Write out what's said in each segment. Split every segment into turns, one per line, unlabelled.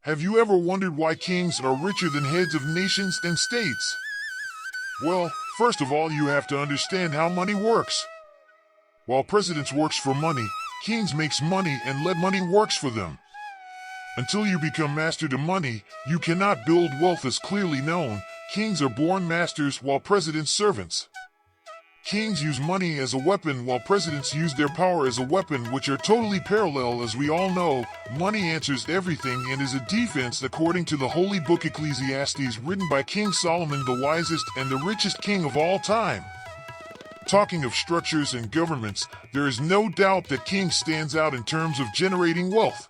Have you ever wondered why kings are richer than heads of nations and states? Well, first of all, you have to understand how money works. While presidents works for money, kings makes money and let money works for them. Until you become master to money, you cannot build wealth as clearly known. Kings are born masters while presidents servants. Kings use money as a weapon while presidents use their power as a weapon, which are totally parallel. As we all know, money answers everything and is a defense according to the holy book Ecclesiastes, written by King Solomon, the wisest and the richest king of all time. Talking of structures and governments, there is no doubt that king stands out in terms of generating wealth.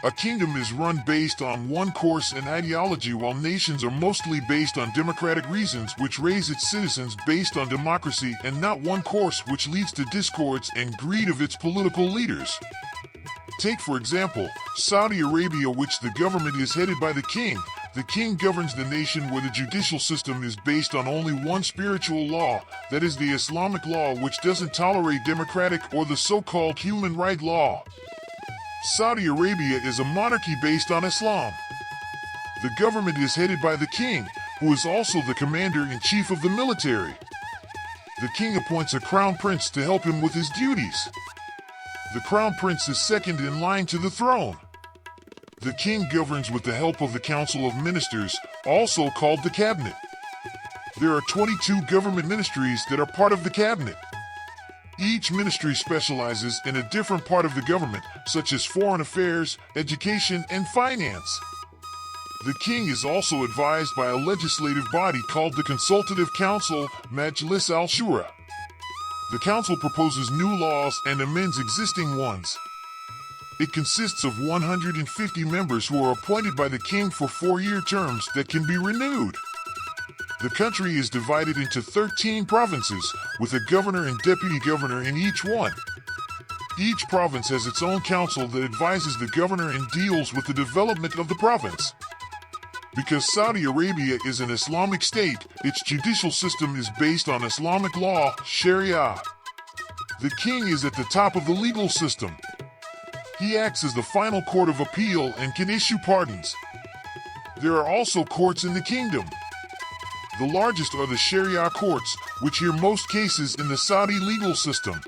A kingdom is run based on one course and ideology, while nations are mostly based on democratic reasons, which raise its citizens based on democracy, and not one course which leads to discords and greed of its political leaders. Take, for example, Saudi Arabia, which the government is headed by the king. The king governs the nation, where the judicial system is based on only one spiritual law, that is the Islamic law, which doesn't tolerate democratic or the so-called human right law. Saudi Arabia is a monarchy based on Islam. The government is headed by the king, who is also the commander-in-chief of the military. The king appoints a crown prince to help him with his duties. The crown prince is second in line to the throne. The king governs with the help of the Council of Ministers, also called the cabinet. There are 22 government ministries that are part of the cabinet. Each ministry specializes in a different part of the government, such as foreign affairs, education, and finance. The king is also advised by a legislative body called the Consultative Council, Majlis al-Shura. The council proposes new laws and amends existing ones. It consists of 150 members who are appointed by the king for 4-year terms that can be renewed. The country is divided into 13 provinces, with a governor and deputy governor in each one. Each province has its own council that advises the governor and deals with the development of the province. Because Saudi Arabia is an Islamic state, its judicial system is based on Islamic law, Sharia. The king is at the top of the legal system. He acts as the final court of appeal and can issue pardons. There are also courts in the kingdom. The largest are the Sharia courts, which hear most cases in the Saudi legal system.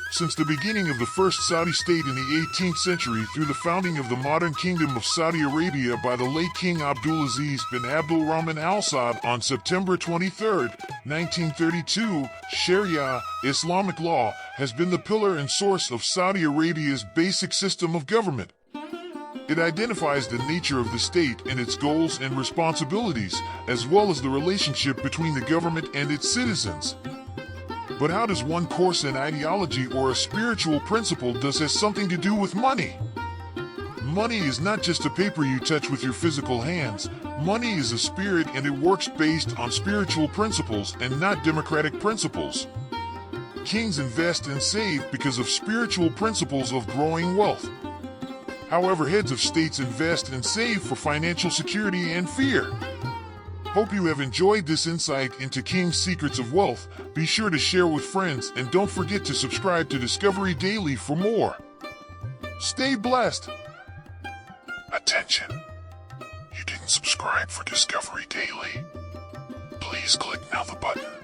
Since the beginning of the first Saudi state in the 18th century through the founding of the modern Kingdom of Saudi Arabia by the late King Abdulaziz bin Abdul Rahman Al Saud on September 23, 1932, Sharia, Islamic law, has been the pillar and source of Saudi Arabia's basic system of government. It identifies the nature of the state and its goals and responsibilities, as well as the relationship between the government and its citizens. But how does one course and ideology or a spiritual principle has something to do with money? Money is not just a paper you touch with your physical hands. Money is a spirit, and it works based on spiritual principles and not democratic principles. Kings invest and save because of spiritual principles of growing wealth. However, heads of states invest and save for financial security and fear. Hope you have enjoyed this insight into King's Secrets of Wealth. Be sure to share with friends and don't forget to subscribe to Discovery Daily for more. Stay blessed. Attention! You didn't subscribe for Discovery Daily. Please click now the button.